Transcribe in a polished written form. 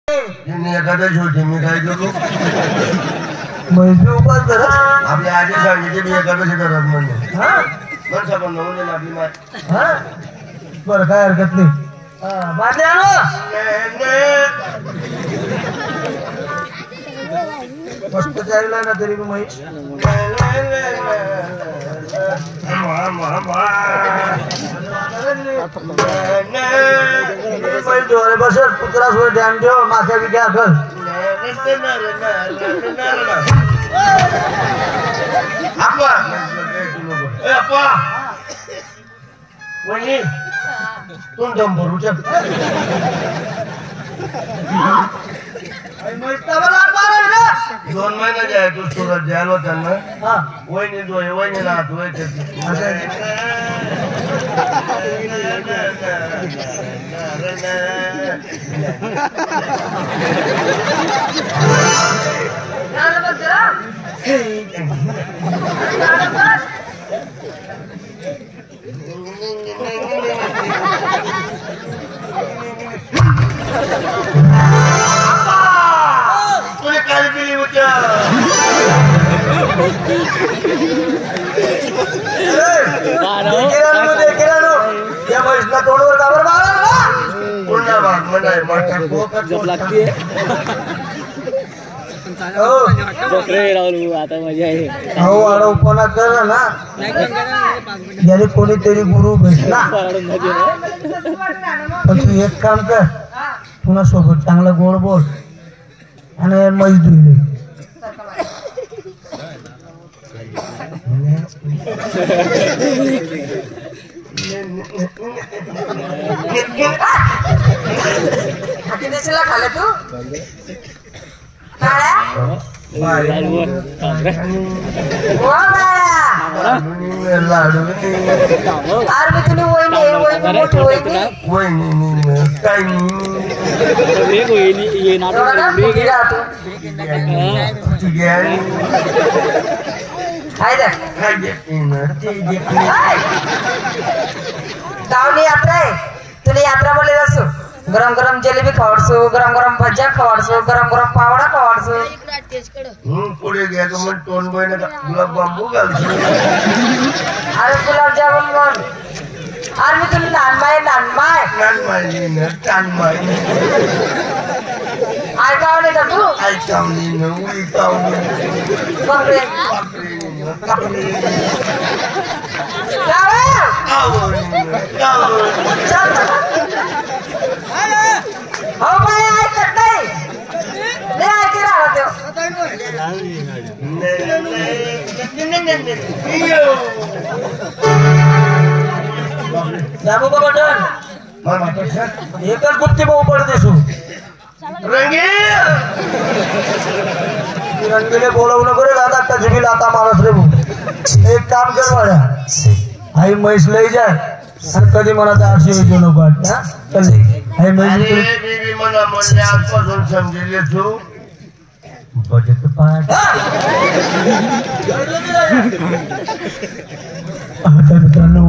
तिने एखाद्या छोटी मी काय करू मैत्री उपास करा आपल्या आजी सांगितले मी एकादशी करत म्हणजे हा पण सबंध होऊन जाईल आपली माय हा बरं काय हरकत नाही बादली आणू मस्त चालला ना तरी मी माहीत बसत कुत्रा सोय ध्यान ठेव माथ्या बिक्या कर तुम भरू दोन महिने जाय तू सुरत जायला होता ना वहिनी दोय वहिनी राहत तुला काय केली होत्या या म्हैसला तोडवर काबर मारा पुन्हा भाग म्हणाय लागते आता मजा आहे हो आडवपणा कर ना याने कोणीतरी गुरु भेटला पण तू एक काम कर पुन्हा सोबत चांगला गोड बोल आणि मैस धुईले खाले तू गावली यात्रा आहे तुला यात्रा बोलले असो गरम गरम जिलेबी खवाडसो गरम गरम भज्या खवाडसो गरम गरम पावडा खवाडसो पुढे घ्यायचं मग तोंड बहिण गुलाब बांबू घालतो अरे गुलाबजामुन म्हण अरे मी तुला नानमाय ऐकावले का तू ऐकावली न उईकावली बापरे हो बाय ऐकत नाही ऐकी राहत जाबू बाबा एकच गुप्ती भाऊ पडते सू रंगीले बोलवू नको रे दादा आता जिबीला आता मारस रे भाऊ एक काम कर वाड्या आई म्हैस लई जाय आणि कधी मला 400 येतो नको चल आई म्हैस मला म्हणले आजपासून समजेल तू बजेट पाठ आता मित्रांनो